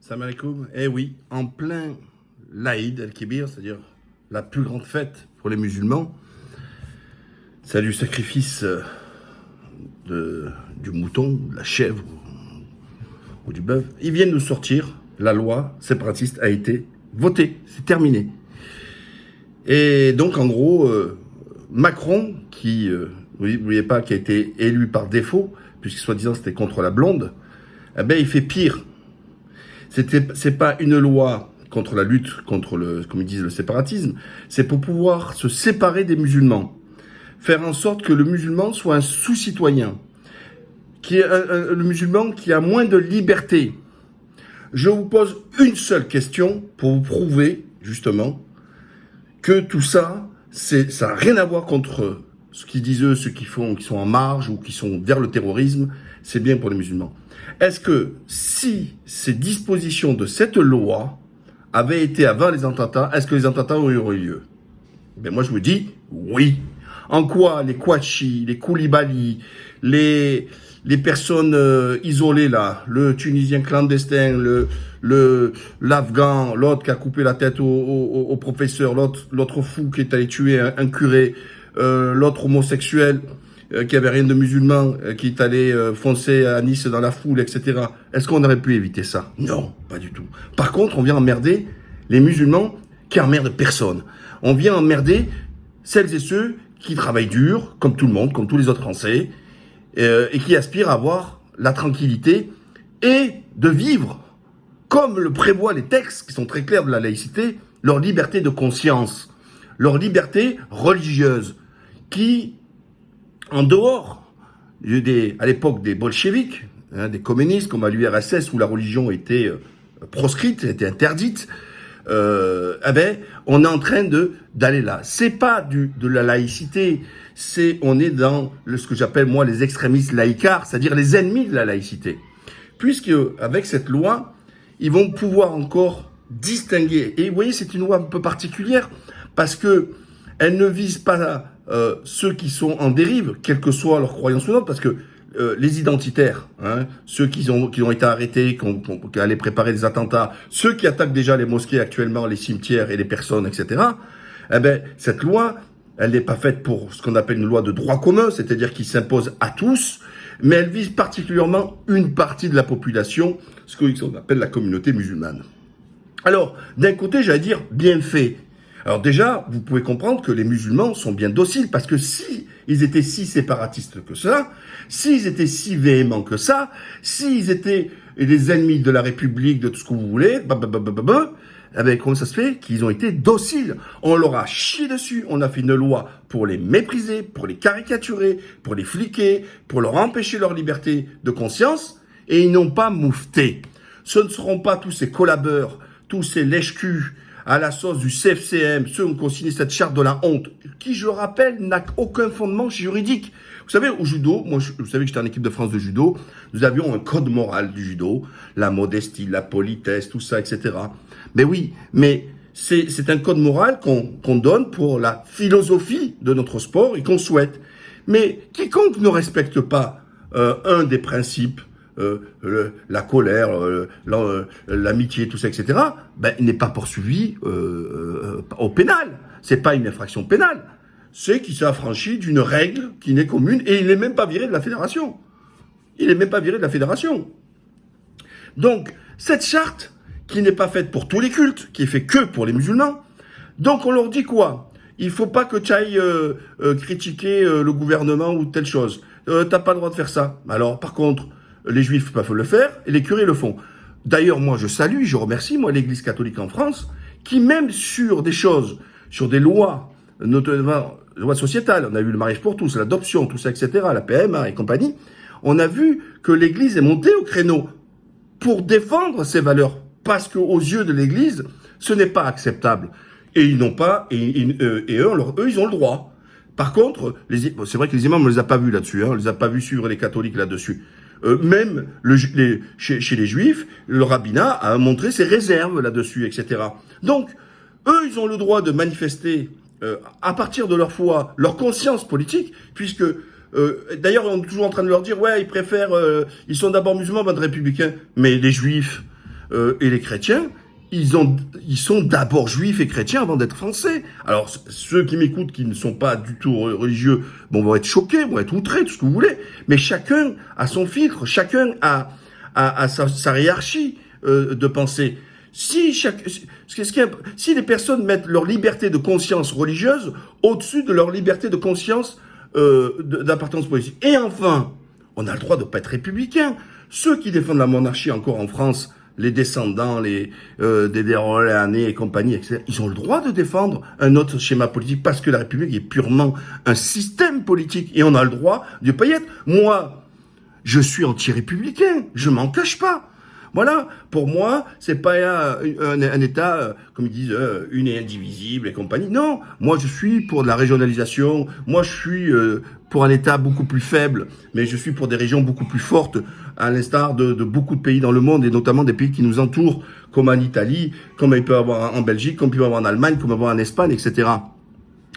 Salam alaikum. Eh oui, en plein l'Aïd el-Kébir, c'est-à-dire la plus grande fête pour les musulmans, c'est du sacrifice du mouton, de la chèvre ou du bœuf. Ils viennent nous sortir, la loi séparatiste a été votée, c'est terminé. Et donc en gros, Macron, qui, vous n'oubliez pas, qui a été élu par défaut, puisque soi-disant c'était contre la blonde, eh ben il fait pire. C'est pas une loi contre la lutte contre comme ils disent, le séparatisme, c'est pour pouvoir se séparer des musulmans. Faire en sorte que le musulman soit un sous-citoyen, qui est le musulman qui a moins de liberté. Je vous pose une seule question pour vous prouver, justement, que tout ça, ça n'a rien à voir contre ce qu'ils disent eux, ceux qui sont en marge ou qui sont vers le terrorisme, c'est bien pour les musulmans. Est-ce que si ces dispositions de cette loi avaient été avant les attentats, est-ce que les attentats auraient eu lieu? Ben moi je vous dis oui. En quoi les Kouachi, les Koulibaly, les personnes isolées là, le Tunisien clandestin, l'Afghan, l'autre qui a coupé la tête au professeur, l'autre fou qui est allé tuer un curé, l'autre homosexuel qui avait rien de musulman, qui est allé foncer à Nice dans la foule, etc. Est-ce qu'on aurait pu éviter ça? Non, pas du tout. Par contre, on vient emmerder les musulmans qui emmerdent personne. On vient emmerder celles et ceux qui travaillent dur, comme tout le monde, comme tous les autres Français, et qui aspirent à avoir la tranquillité et de vivre, comme le prévoient les textes qui sont très clairs de la laïcité, leur liberté de conscience, leur liberté religieuse, qui, en dehors à l'époque des bolcheviks, des communistes comme à l'URSS où la religion était proscrite, était interdite, on est en train d'aller là. C'est pas de la laïcité, on est dans ce que j'appelle moi les extrémistes laïcards, c'est-à-dire les ennemis de la laïcité. Puisque avec cette loi, ils vont pouvoir encore distinguer. Et vous voyez, c'est une loi un peu particulière parce que elle ne vise pas ceux qui sont en dérive, quelle que soit leur croyance ou non, parce que les identitaires, ceux qui ont été arrêtés, qui allaient préparer des attentats, ceux qui attaquent déjà les mosquées actuellement, les cimetières et les personnes, etc., cette loi, elle n'est pas faite pour ce qu'on appelle une loi de droit commun, c'est-à-dire qui s'impose à tous, mais elle vise particulièrement une partie de la population, ce qu'on appelle la communauté musulmane. Alors, d'un côté, j'allais dire, bien fait. Alors déjà, vous pouvez comprendre que les musulmans sont bien dociles, parce que si ils étaient si séparatistes que ça, s'ils étaient si véhéments que ça, s'ils étaient des ennemis de la République, de tout ce que vous voulez, comment ça se fait qu'ils ont été dociles? On leur a chié dessus, on a fait une loi pour les mépriser, pour les caricaturer, pour les fliquer, pour leur empêcher leur liberté de conscience, et ils n'ont pas moufté. Ce ne seront pas tous ces collabeurs, tous ces lèche-culs, à la sauce du CFCM, ceux qui ont signé cette charte de la honte, qui, je le rappelle, n'a aucun fondement juridique. Vous savez, au judo, vous savez que j'étais en équipe de France de judo, nous avions un code moral du judo, la modestie, la politesse, tout ça, etc. Mais oui, mais c'est un code moral qu'on donne pour la philosophie de notre sport et qu'on souhaite. Mais quiconque ne respecte pas un des principes, la colère, l'amitié, tout ça, etc., il n'est pas poursuivi au pénal. C'est pas une infraction pénale. C'est qu'il s'est affranchi d'une règle qui n'est commune et il n'est même pas viré de la fédération. Il n'est même pas viré de la fédération. Donc, cette charte, qui n'est pas faite pour tous les cultes, qui est faite que pour les musulmans, donc on leur dit quoi? Il faut pas que tu ailles critiquer le gouvernement ou telle chose. T'as pas le droit de faire ça. Alors, par contre, les juifs peuvent le faire et les curés le font. D'ailleurs, moi, je salue, je remercie, moi, l'Église catholique en France, qui même sur des choses, sur des lois, notamment lois sociétales, on a vu le mariage pour tous, l'adoption, tout ça, etc., la PMA et compagnie, on a vu que l'Église est montée au créneau pour défendre ses valeurs, parce qu'aux yeux de l'Église, ce n'est pas acceptable. Et ils n'ont pas, eux, ils ont le droit. Par contre, c'est vrai que les imams, on les a pas vus là-dessus, on les a pas vus suivre les catholiques là-dessus. Même chez les juifs, le rabbinat a montré ses réserves là-dessus, etc. Donc, eux, ils ont le droit de manifester à partir de leur foi, leur conscience politique, puisque d'ailleurs, on est toujours en train de leur dire, ouais, ils préfèrent, ils sont d'abord musulmans, républicains, mais les juifs, et les chrétiens, ils sont d'abord juifs et chrétiens avant d'être français. Alors, ceux qui m'écoutent, qui ne sont pas du tout religieux, bon, vont être choqués, vont être outrés, tout ce que vous voulez. Mais chacun a son filtre, chacun a sa hiérarchie de pensée. Si les personnes mettent leur liberté de conscience religieuse au-dessus de leur liberté de conscience d'appartenance politique. Et enfin, on a le droit de ne pas être républicain. Ceux qui défendent la monarchie encore en France, les descendants, des Dérolanés et compagnie, etc., ils ont le droit de défendre un autre schéma politique parce que la République est purement un système politique et on a le droit de pas y être. Moi, je suis anti-républicain, je m'en cache pas. Voilà, pour moi, c'est pas un État, comme ils disent, une et indivisible et compagnie. Non, moi je suis pour de la régionalisation, moi je suis pour un État beaucoup plus faible, mais je suis pour des régions beaucoup plus fortes, à l'instar de beaucoup de pays dans le monde, et notamment des pays qui nous entourent, comme en Italie, comme il peut y avoir en Belgique, comme il peut y avoir en Allemagne, comme il peut y avoir en Espagne, etc.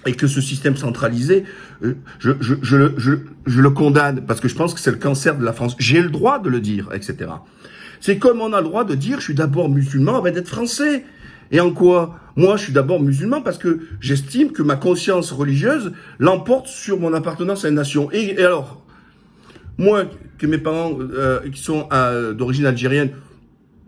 Et que ce système centralisé, je le condamne, parce que je pense que c'est le cancer de la France. J'ai le droit de le dire, etc. C'est comme on a le droit de dire, je suis d'abord musulman avant d'être français. Et en quoi? Moi, je suis d'abord musulman parce que j'estime que ma conscience religieuse l'emporte sur mon appartenance à une nation. Et alors, moi, que mes parents qui sont d'origine algérienne,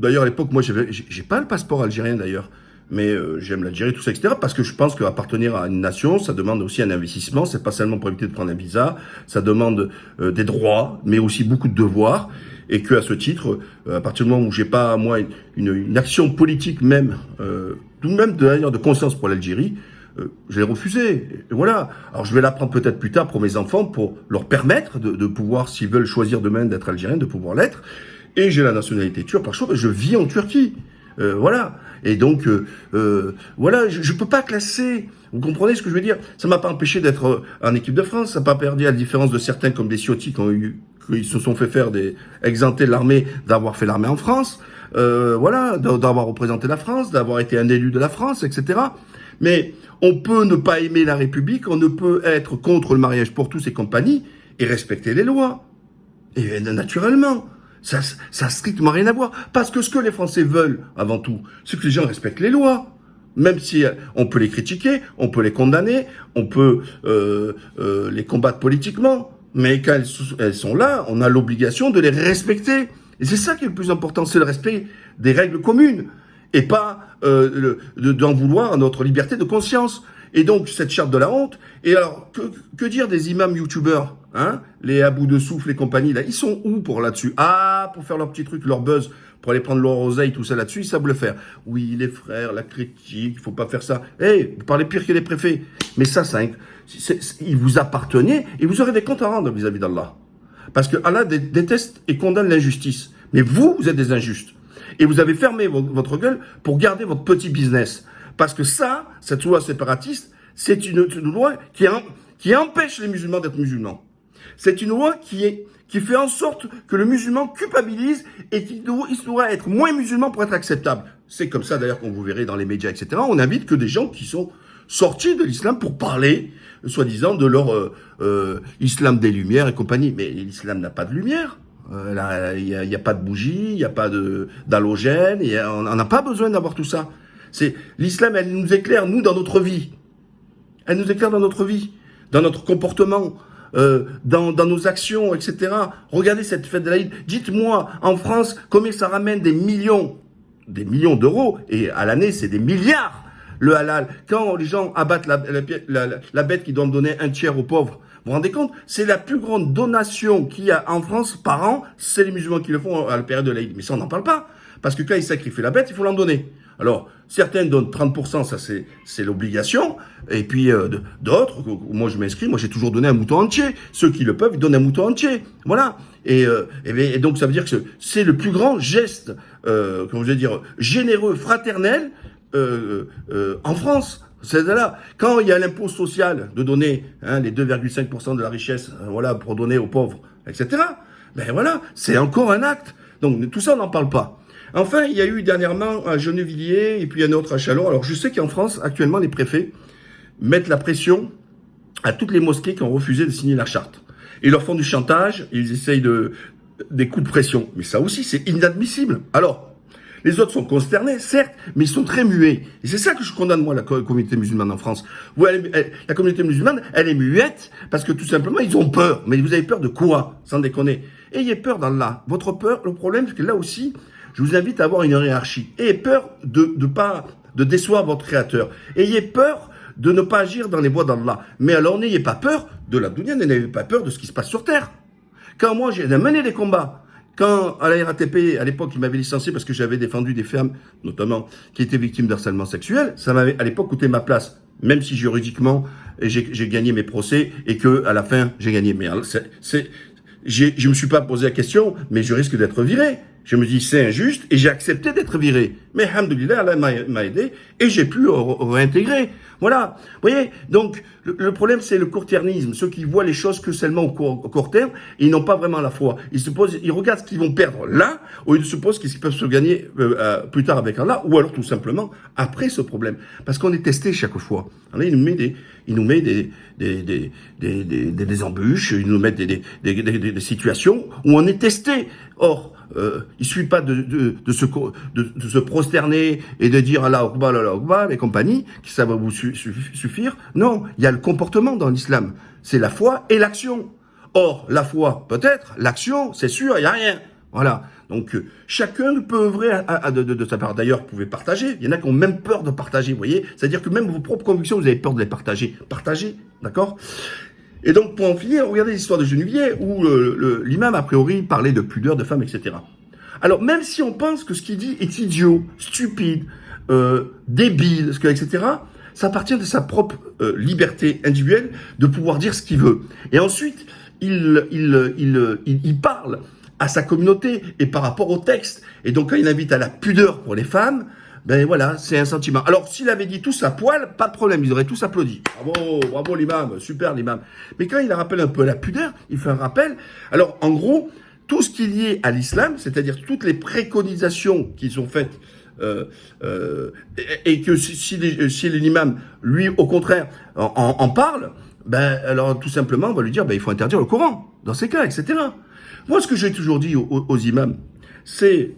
d'ailleurs à l'époque, moi, j'ai pas le passeport algérien d'ailleurs, mais j'aime l'Algérie, tout ça, etc. Parce que je pense qu'appartenir à une nation, ça demande aussi un investissement. C'est pas seulement pour éviter de prendre un visa, ça demande des droits, mais aussi beaucoup de devoirs. Et que à ce titre, à partir du moment où j'ai pas moi une action politique même, tout même d'ailleurs de conscience pour l'Algérie, je l'ai refusé. Et voilà. Alors je vais l'apprendre peut-être plus tard pour mes enfants, pour leur permettre de pouvoir, s'ils veulent choisir demain d'être algériens, de pouvoir l'être. Et j'ai la nationalité turque par choix, je vis en Turquie. Voilà. Et donc, voilà, je peux pas classer. Vous comprenez ce que je veux dire? Ça m'a pas empêché d'être en équipe de France. Ça n'a pas perdu, à la différence de certains comme des Ciotti qui se sont fait faire exempter l'armée d'avoir fait l'armée en France. Voilà, d'avoir représenté la France, d'avoir été un élu de la France, etc. Mais on peut ne pas aimer la République, on ne peut être contre le mariage pour tous et compagnie et respecter les lois. Et naturellement. Ça a strictement rien à voir. Parce que ce que les Français veulent, avant tout, c'est que les gens respectent les lois. Même si on peut les critiquer, on peut les condamner, on peut les combattre politiquement. Mais quand elles sont là, on a l'obligation de les respecter. Et c'est ça qui est le plus important, c'est le respect des règles communes. Et pas d'en vouloir à notre liberté de conscience. Et donc, cette charte de la honte. Et alors, que dire des imams youtubeurs, hein, les Abou de Souffle et compagnie, là, ils sont où pour là-dessus? Ah, pour faire leur petit truc, leur buzz, pour aller prendre leur oseille, tout ça là-dessus, ils savent le faire. Oui, les frères, la critique, il faut pas faire ça. Vous parlez pire que les préfets. Mais ça, il vous appartenait et vous aurez des comptes à rendre vis-à-vis d'Allah. Parce que Allah déteste et condamne l'injustice. Mais vous êtes des injustes. Et vous avez fermé votre gueule pour garder votre petit business. Parce que ça, cette loi séparatiste, c'est une loi qui empêche les musulmans d'être musulmans. C'est une loi qui fait en sorte que le musulman culpabilise et qu'il doit être moins musulman pour être acceptable. C'est comme ça d'ailleurs qu'on vous verrez dans les médias, etc. On invite que des gens qui sont sortis de l'islam pour parler, soi-disant, de leur islam des lumières et compagnie. Mais l'islam n'a pas de lumière. Il y a pas de bougie, il y a pas d'halogène, on n'a pas besoin d'avoir tout ça. L'islam, elle nous éclaire, nous, dans notre vie. Elle nous éclaire dans notre vie, dans notre comportement, dans nos actions, etc. Regardez cette fête de l'Aïd. Dites-moi, en France, combien ça ramène des millions d'euros, et à l'année, c'est des milliards, le halal. Quand les gens abattent la bête qui doit me donner un tiers aux pauvres, vous vous rendez compte? C'est la plus grande donation qu'il y a en France par an, c'est les musulmans qui le font à la période de l'Aïd. Mais ça, on n'en parle pas. Parce que quand ils sacrifient la bête, il faut l'en donner. Alors, certains donnent 30%, ça c'est l'obligation. Et puis d'autres, moi je m'inscris, moi j'ai toujours donné un mouton entier. Ceux qui le peuvent, ils donnent un mouton entier. Voilà. Et donc ça veut dire que c'est le plus grand geste, comment je vais dire, généreux, fraternel en France. C'est là. Quand il y a l'impôt social de donner les 2,5% de la richesse, voilà, pour donner aux pauvres, etc. Ben voilà, c'est encore un acte. Donc tout ça, on n'en parle pas. Enfin, il y a eu dernièrement à Gennevilliers et puis un autre à Châlons. Alors, je sais qu'en France, actuellement, les préfets mettent la pression à toutes les mosquées qui ont refusé de signer la charte. Ils leur font du chantage, ils essayent des coups de pression. Mais ça aussi, c'est inadmissible. Alors, Les autres sont consternés, certes, mais ils sont très muets. Et c'est ça que je condamne, moi, la communauté musulmane en France. La communauté musulmane, elle est muette parce que tout simplement, ils ont peur. Mais vous avez peur de quoi? Sans déconner. Ayez peur d'Allah. Votre peur, le problème, c'est que là aussi, je vous invite à avoir une hiérarchie. Ayez peur de décevoir votre créateur. Ayez peur de ne pas agir dans les voies d'Allah. Mais alors, n'ayez pas peur de la dunya, n'ayez pas peur de ce qui se passe sur Terre. Quand moi, j'ai mené des combats, quand à la RATP, à l'époque, ils m'avaient licencié parce que j'avais défendu des femmes, notamment, qui étaient victimes d'harcèlement sexuel, ça m'avait, à l'époque, coûté ma place. Même si juridiquement, j'ai gagné mes procès et que, à la fin, j'ai gagné. Mais je me suis pas posé la question, mais je risque d'être viré. Je me dis, c'est injuste, et j'ai accepté d'être viré. Mais, alhamdoulilah, Allah m'a aidé, et j'ai pu réintégrer. Voilà. Vous voyez? Donc, le problème, c'est le court-termisme. Ceux qui voient les choses que seulement au court terme, ils n'ont pas vraiment la foi. Ils regardent ce qu'ils vont perdre là, au lieu de se poser ce qu'ils peuvent se gagner plus tard avec Allah, ou alors tout simplement après ce problème. Parce qu'on est testé chaque fois. Alors, il nous met des embûches, il nous met des situations où on est testé. Or, il suffit pas de se prosterner et de dire Allah Akbar et compagnie, que ça va vous suffire. Non, il y a le comportement dans l'islam. C'est la foi et l'action. Or, la foi, peut-être, l'action, c'est sûr, il n'y a rien. Voilà. Donc, chacun peut œuvrer de sa part. D'ailleurs, vous pouvez partager. Il y en a qui ont même peur de partager, vous voyez. C'est-à-dire que même vos propres convictions, vous avez peur de les partager. Partagez, d'accord? Et donc, pour en finir, regardez l'histoire de Geneviève, où l'imam, a priori, parlait de pudeur, de femmes, etc. Alors, même si on pense que ce qu'il dit est idiot, stupide, débile, etc., ça appartient de sa propre liberté individuelle de pouvoir dire ce qu'il veut. Et ensuite, il parle à sa communauté et par rapport au texte. Et donc, quand il invite à la pudeur pour les femmes, ben voilà, c'est un sentiment. Alors, s'il avait dit tous à poil, pas de problème, ils auraient tous applaudi. Bravo, bravo l'imam, super l'imam. Mais quand il rappelle un peu la pudeur, il fait un rappel. Alors, en gros, tout ce qui est lié à l'islam, c'est-à-dire toutes les préconisations qui sont faites, et que si l'imam, lui, au contraire, en parle, ben alors tout simplement, on va lui dire, ben il faut interdire le Coran, dans ces cas, etc. Moi, ce que j'ai toujours dit aux imams, c'est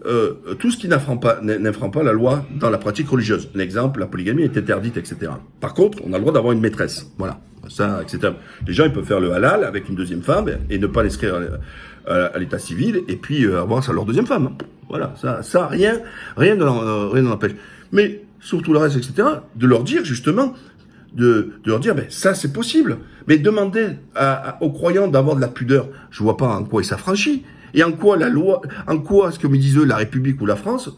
tout ce qui n'inframe pas la loi dans la pratique religieuse. Un exemple, la polygamie est interdite, etc. Par contre, on a le droit d'avoir une maîtresse. Voilà, ça, etc. Les gens, ils peuvent faire le halal avec une deuxième femme et ne pas l'inscrire à l'état civil et puis avoir ça leur deuxième femme. Voilà, ça rien ne l'empêche. Mais surtout le reste, etc. De leur dire justement, de leur dire, ben ça c'est possible. Mais demander aux croyants d'avoir de la pudeur, je vois pas en quoi ils s'affranchissent. Et en quoi la loi, en quoi, ce que me disent eux, la République ou la France,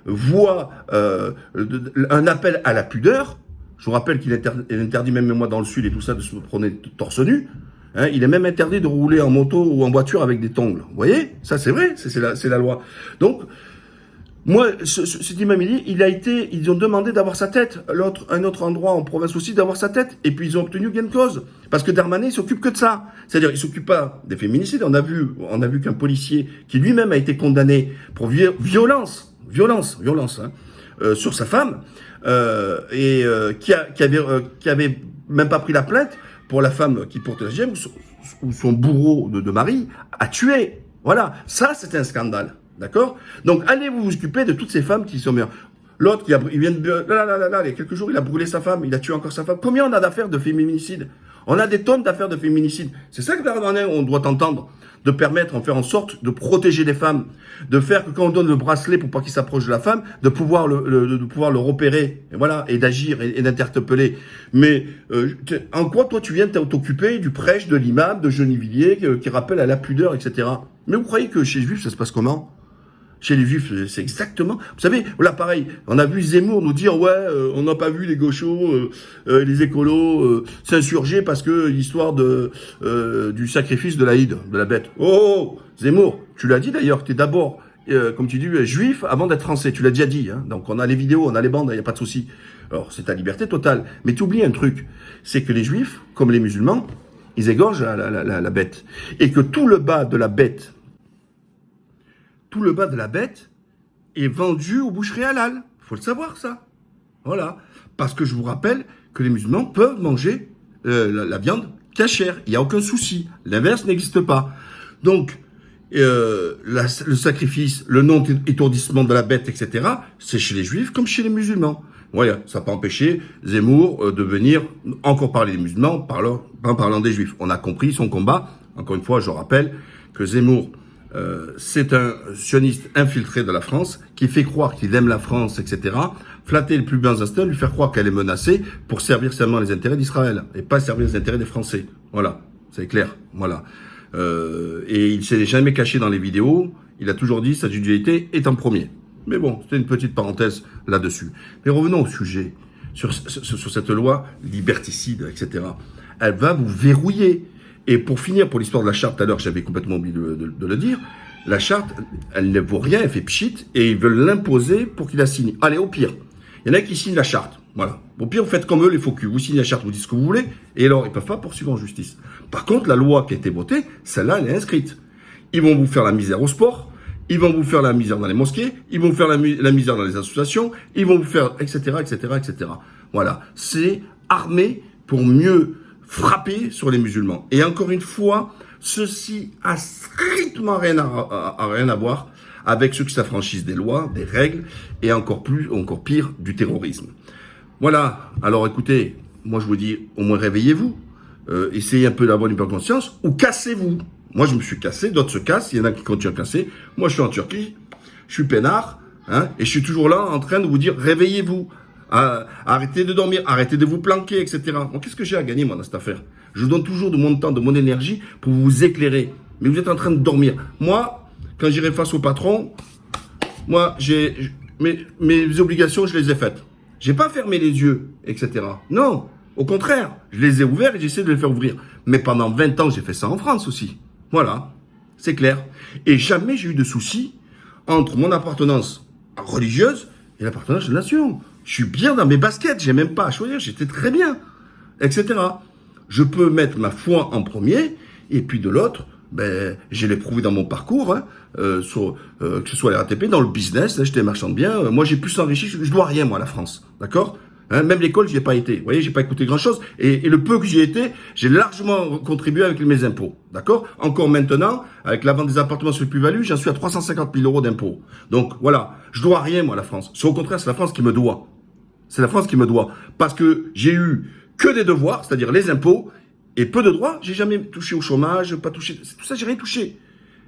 voit un appel à la pudeur. Je vous rappelle qu'il interdit même moi dans le Sud et tout ça de se promener torse nu. Hein, il est même interdit de rouler en moto ou en voiture avec des tongs. Vous voyez? Ça c'est vrai, c'est la loi. Donc, moi, cet imam, ils ont demandé d'avoir sa tête. Un autre endroit en province aussi d'avoir sa tête. Et puis ils ont obtenu gain de cause. Parce que Darmanin, il s'occupe que de ça. C'est-à-dire, il s'occupe pas des féminicides. On a vu qu'un policier qui lui-même a été condamné pour violence, hein, sur sa femme, qui avait même pas pris la plainte pour la femme qui porte la GM, ou son bourreau de mari a tué. Voilà. Ça, c'est un scandale. D'accord? Donc, allez vous occuper de toutes ces femmes qui sont meilleures. L'autre, il vient de... il y a quelques jours, il a brûlé sa femme, il a tué encore sa femme. Combien on a d'affaires de féminicide? On a des tonnes d'affaires de féminicide. C'est ça que Darmanin, on doit entendre. De permettre, en faire en sorte de protéger les femmes. De faire que quand on donne le bracelet pour pas qu'il s'approche de la femme, de pouvoir le repérer. Et voilà. Et d'agir et d'interpeller. Mais, en quoi, toi, tu viens t'occuper du prêche de l'imam, de Genevilliers, qui rappelle à la pudeur, etc. Mais vous croyez que chez les Juifs, ça se passe comment? Chez les Juifs, c'est exactement... Vous savez, là, pareil, on a vu Zemmour nous dire, ouais, on n'a pas vu les gauchos, les écolos s'insurger parce que l'histoire du sacrifice de l'Aïd, de la bête. Oh, Zemmour, tu l'as dit d'ailleurs, tu es d'abord, comme tu dis, juif avant d'être français, tu l'as déjà dit. Hein, donc on a les vidéos, on a les bandes, il n'y a pas de souci. Alors, c'est ta liberté totale. Mais tu oublies un truc, c'est que les Juifs, comme les musulmans, ils égorgent la bête. Et que tout le bas de la bête est vendu aux boucheries halal. Il faut le savoir, ça. Voilà. Parce que je vous rappelle que les musulmans peuvent manger la viande cachère. Il n'y a aucun souci. L'inverse n'existe pas. Donc, le sacrifice, le non-étourdissement de la bête, etc., c'est chez les juifs comme chez les musulmans. Voilà, ça n'a pas empêché Zemmour de venir encore parler des musulmans en parlant des juifs. On a compris son combat. Encore une fois, je rappelle que Zemmour, c'est un sioniste infiltré de la France qui fait croire qu'il aime la France, etc., flatter les plus bons instincts, lui faire croire qu'elle est menacée pour servir seulement les intérêts d'Israël et pas servir les intérêts des Français. Voilà, c'est clair. Voilà. Et il s'est jamais caché dans les vidéos. Il a toujours dit sa dualité est en premier. Mais bon, c'était une petite parenthèse là-dessus. Mais revenons au sujet. Sur cette loi liberticide, etc. Elle va vous verrouiller. Et pour finir, pour l'histoire de la charte, tout à l'heure, j'avais complètement oublié de le dire, la charte, elle ne vaut rien, elle fait pchit, et ils veulent l'imposer pour qu'il la signe. Allez, au pire, il y en a qui signent la charte. Voilà. Au pire, vous faites comme eux, les faux culs. Vous signez la charte, vous dites ce que vous voulez, et alors, ils ne peuvent pas poursuivre en justice. Par contre, la loi qui a été votée, celle-là, elle est inscrite. Ils vont vous faire la misère au sport, ils vont vous faire la misère dans les mosquées, ils vont vous faire la misère dans les associations, ils vont vous faire, etc., etc., etc. Voilà. C'est armé pour mieux frapper sur les musulmans. Et encore une fois, ceci a strictement rien à voir avec ceux qui s'affranchissent des lois, des règles, et encore pire, du terrorisme. Voilà. Alors écoutez, moi je vous dis, au moins réveillez-vous, essayez un peu d'avoir une bonne conscience, ou cassez-vous. Moi je me suis cassé, d'autres se cassent, il y en a qui continuent à casser. Moi je suis en Turquie, je suis peinard, hein, et je suis toujours là en train de vous dire, réveillez-vous. Arrêtez de dormir, arrêtez de vous planquer, etc. Bon, qu'est-ce que j'ai à gagner, moi, dans cette affaire? Je donne toujours de mon temps, de mon énergie pour vous éclairer. Mais vous êtes en train de dormir. Moi, quand j'irai face au patron, moi, mes obligations, je les ai faites. J'ai pas fermé les yeux, etc. Non, au contraire, je les ai ouverts et j'essaie de les faire ouvrir. Mais pendant 20 ans, j'ai fait ça en France aussi. Voilà, c'est clair. Et jamais j'ai eu de soucis entre mon appartenance religieuse et l'appartenance de la nation. Je suis bien dans mes baskets, j'ai même pas à choisir, j'étais très bien, etc. Je peux mettre ma foi en premier, et puis de l'autre, ben, j'ai l'éprouvé dans mon parcours, hein, que ce soit la RATP, dans le business, là, j'étais marchand de biens, moi j'ai pu s'enrichir, je dois rien moi à la France, d'accord, hein, même l'école j'y ai pas été, vous voyez, j'ai pas écouté grand chose, et le peu que j'y ai été, j'ai largement contribué avec mes impôts, d'accord. Encore maintenant, avec la vente des appartements sur le plus-value, j'en suis à 350 000 euros d'impôts. Donc voilà, je dois rien moi à la France. C'est au contraire, c'est la France qui me doit. C'est la France qui me doit. Parce que j'ai eu que des devoirs, c'est-à-dire les impôts, et peu de droits. J'ai jamais touché au chômage, pas touché. Tout ça, j'ai rien touché.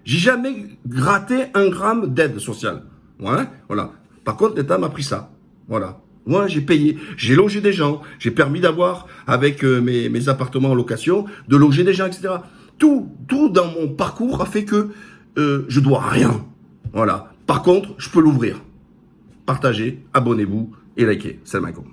J'ai jamais gratté un gramme d'aide sociale. Ouais, voilà. Par contre, l'État m'a pris ça. Voilà. Moi, j'ai payé. J'ai logé des gens. J'ai permis d'avoir, avec mes appartements en location, de loger des gens, etc. Tout dans mon parcours a fait que je dois rien. Voilà. Par contre, je peux l'ouvrir. Partagez, abonnez-vous et likez. Salam alaikum.